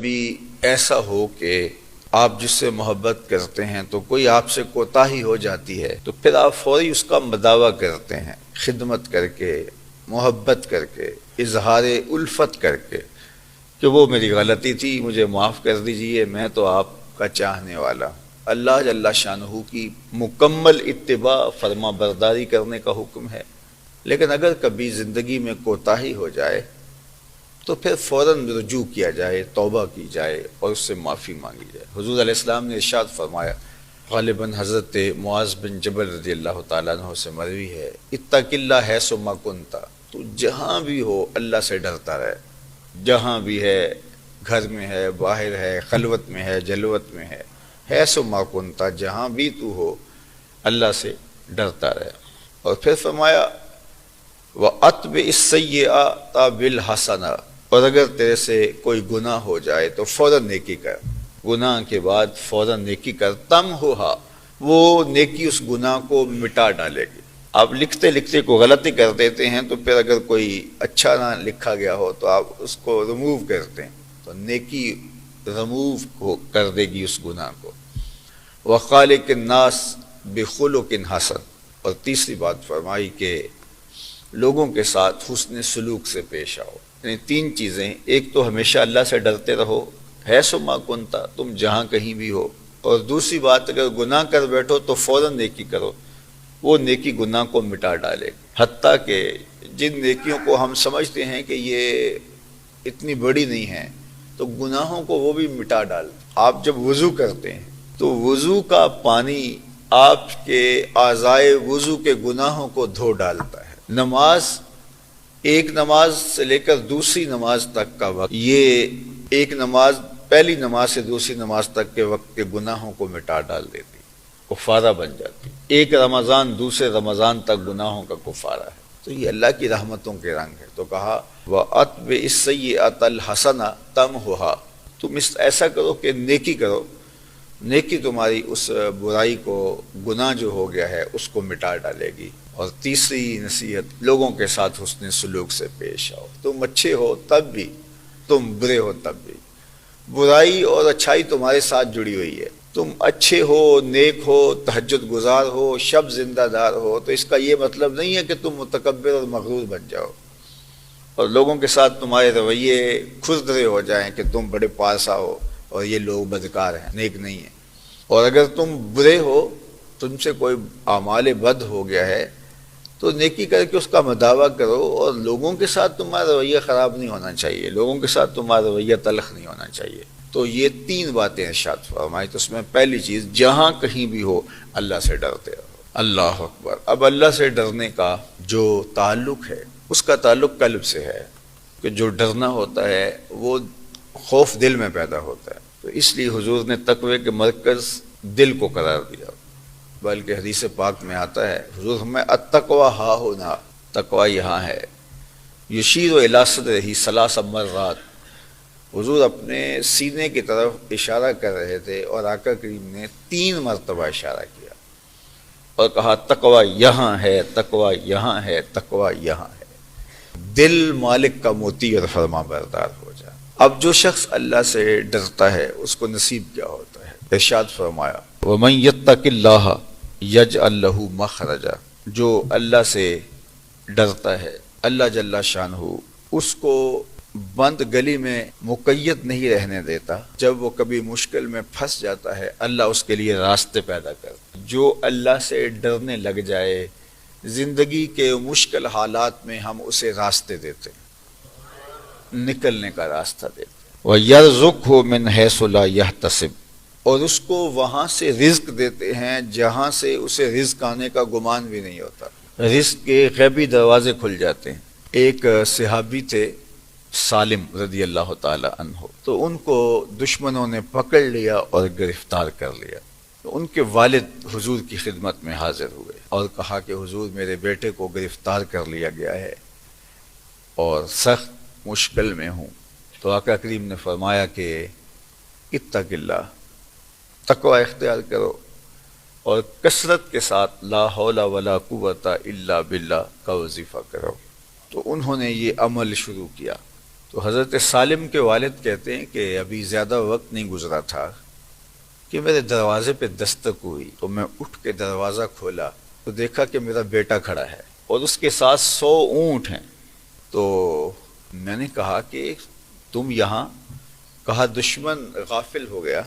کبھی ایسا ہو کہ آپ جس سے محبت کرتے ہیں تو کوئی آپ سے کوتاہی ہو جاتی ہے تو پھر آپ فوری اس کا مداوع کرتے ہیں، خدمت کر کے، محبت کر کے، اظہار الفت کر کے کہ وہ میری غلطی تھی، مجھے معاف کر دیجئے، میں تو آپ کا چاہنے والا ہوں۔ اللہ جل شانہ کی مکمل اتباع، فرما برداری کرنے کا حکم ہے، لیکن اگر کبھی زندگی میں کوتاہی ہو جائے تو پھر فوراً رجوع کیا جائے، توبہ کی جائے اور اس سے معافی مانگی جائے۔ حضور علیہ السلام نے ارشاد فرمایا، غالباً حضرت معاذ بن جبل رضی اللہ تعالیٰ عنہ سے مروی ہے، اتق اللہ حیث ما کنت، تو جہاں بھی ہو اللہ سے ڈرتا رہے، جہاں بھی ہے، گھر میں ہے، باہر ہے، خلوت میں ہے، جلوت میں ہے، حیث ما کنت، جہاں بھی تو ہو اللہ سے ڈرتا رہے۔ اور پھر فرمایا وَأَتْبِعِ السَّيِّئَةَ بِالْحَسَنَةِ، اور اگر تیرے سے کوئی گناہ ہو جائے تو فوراً نیکی کر، گناہ کے بعد فوراً نیکی کر، تمحها، وہ نیکی اس گناہ کو مٹا ڈالے گی۔ آپ لکھتے لکھتے کو غلطی کر دیتے ہیں تو پھر اگر کوئی اچھا نہ لکھا گیا ہو تو آپ اس کو ریموو کرتے ہیں، تو نیکی ریموو کر دے گی اس گناہ کو۔ وَخَالِقِ النَّاسِ بِخُلُقٍ حَسَنٍ، اور تیسری بات فرمائی کہ لوگوں کے ساتھ حسن سلوک سے پیش آؤ۔ یعنی تین چیزیں، ایک تو ہمیشہ اللہ سے ڈرتے رہو، حیث ما کنت، تم جہاں کہیں بھی ہو، اور دوسری بات اگر گناہ کر بیٹھو تو فوراً نیکی کرو، وہ نیکی گناہ کو مٹا ڈالے، حتیٰ کہ جن نیکیوں کو ہم سمجھتے ہیں کہ یہ اتنی بڑی نہیں ہیں تو گناہوں کو وہ بھی مٹا ڈال۔ آپ جب وضو کرتے ہیں تو وضو کا پانی آپ کے اعضائے وضو کے گناہوں کو دھو ڈالتا ہے۔ نماز، ایک نماز سے لے کر دوسری نماز تک کا وقت، یہ ایک نماز، پہلی نماز سے دوسری نماز تک کے وقت کے گناہوں کو مٹا ڈال دیتی، کفارہ بن جاتی۔ ایک رمضان دوسرے رمضان تک گناہوں کا کفارہ ہے۔ تو یہ اللہ کی رحمتوں کے رنگ ہے۔ تو کہا وَأَتْبِعِ السَّيِّئَةَ الْحَسَنَةَ تَمْحُهَا، تم ایسا کرو کہ نیکی کرو، نیکی تمہاری اس برائی کو، گناہ جو ہو گیا ہے اس کو مٹا ڈالے گی۔ اور تیسری نصیحت، لوگوں کے ساتھ حسن سلوک سے پیش آؤ، تم اچھے ہو تب بھی، تم برے ہو تب بھی، برائی اور اچھائی تمہارے ساتھ جڑی ہوئی ہے۔ تم اچھے ہو، نیک ہو، تہجد گزار ہو، شب زندہ دار ہو، تو اس کا یہ مطلب نہیں ہے کہ تم متکبر اور مغرور بن جاؤ اور لوگوں کے ساتھ تمہارے رویے کھردرے ہو جائیں کہ تم بڑے پارسا ہو اور یہ لوگ بدکار ہیں، نیک نہیں ہیں۔ اور اگر تم برے ہو، تم سے کوئی اعمال بد ہو گیا ہے تو نیکی کر کے اس کا مداوع کرو، اور لوگوں کے ساتھ تمہارا رویہ خراب نہیں ہونا چاہیے، لوگوں کے ساتھ تمہارا رویہ تلخ نہیں ہونا چاہیے۔ تو یہ تین باتیں ارشاد فرمائی۔ تو اس میں پہلی چیز، جہاں کہیں بھی ہو اللہ سے ڈرتے رہو۔ اللہ اکبر۔ اب اللہ سے ڈرنے کا جو تعلق ہے اس کا تعلق قلب سے ہے، کہ جو ڈرنا ہوتا ہے وہ خوف دل میں پیدا ہوتا ہے، تو اس لیے حضور نے تقوی کے مرکز دل کو قرار دیا۔ بلکہ حدیث پاک میں آتا ہے، حضور ہمیں التقوی ہا ہونا، تقوی یہاں ہے، یشیر الی صدرہ ثلاث مرات، حضور اپنے سینے کی طرف اشارہ کر رہے تھے اور آقا کریم نے 3 مرتبہ اشارہ کیا اور کہا تقوی یہاں ہے، تقوی یہاں ہے، تقوی یہاں ہے۔ دل مالک کا موتی اور فرما بردار ہو جائے۔ اب جو شخص اللہ سے ڈرتا ہے اس کو نصیب کیا ہوتا ہے؟ ارشاد فرمایا وَمَن يَتَّقِ اللَّهَ يَجْعَل لَّهُ مَخْرَجًا، جو اللہ سے ڈرتا ہے اللہ جل شانہ اس کو بند گلی میں مقید نہیں رہنے دیتا، جب وہ کبھی مشکل میں پھنس جاتا ہے اللہ اس کے لیے راستے پیدا کرتا۔ جو اللہ سے ڈرنے لگ جائے زندگی کے مشکل حالات میں ہم اسے راستے دیتے ہیں، نکلنے کا راستہ دیتے ہیں۔ وَيَرْزُقْهُ مِنْ حَيْثُ لَا يَحْتَسِبُ، اور اس کو وہاں سے رزق دیتے ہیں جہاں سے اسے رزق آنے کا گمان بھی نہیں ہوتا، رزق کے غیبی دروازے کھل جاتے ہیں۔ ایک صحابی تھے سالم رضی اللہ تعالی عنہ، تو ان کو دشمنوں نے پکڑ لیا اور گرفتار کر لیا، تو ان کے والد حضور کی خدمت میں حاضر ہوئے اور کہا کہ حضور میرے بیٹے کو گرفتار کر لیا گیا ہے اور سخت مشکل میں ہوں۔ تو آقا کریم نے فرمایا کہ اتق اللہ، تقوی اختیار کرو اور کثرت کے ساتھ لا حول ولا قوت الا باللہ کا وظیفہ کرو۔ تو انہوں نے یہ عمل شروع کیا تو حضرت سالم کے والد کہتے ہیں کہ ابھی زیادہ وقت نہیں گزرا تھا کہ میرے دروازے پہ دستک ہوئی، تو میں اٹھ کے دروازہ کھولا تو دیکھا کہ میرا بیٹا کھڑا ہے اور اس کے ساتھ 100 اونٹ ہیں۔ تو میں نے کہا کہ تم یہاں؟ کہا دشمن غافل ہو گیا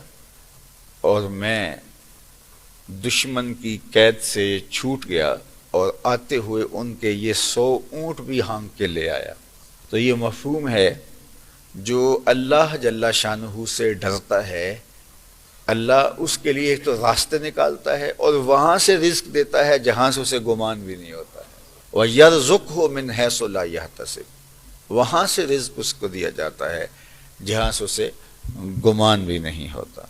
اور میں دشمن کی قید سے چھوٹ گیا اور آتے ہوئے ان کے یہ 100 اونٹ بھی ہانک کے لے آیا۔ تو یہ مفہوم ہے، جو اللہ جل شانہ سے ڈرتا ہے اللہ اس کے لیے ایک تو راستے نکالتا ہے اور وہاں سے رزق دیتا ہے جہاں سے اسے گمان بھی نہیں ہوتا ہے۔ وَيَرْزُقْهُ مِنْ حَيْثُ لَا يَحْتَسِبُ، وہاں سے رزق اس کو دیا جاتا ہے جہاں سے اسے گمان بھی نہیں ہوتا۔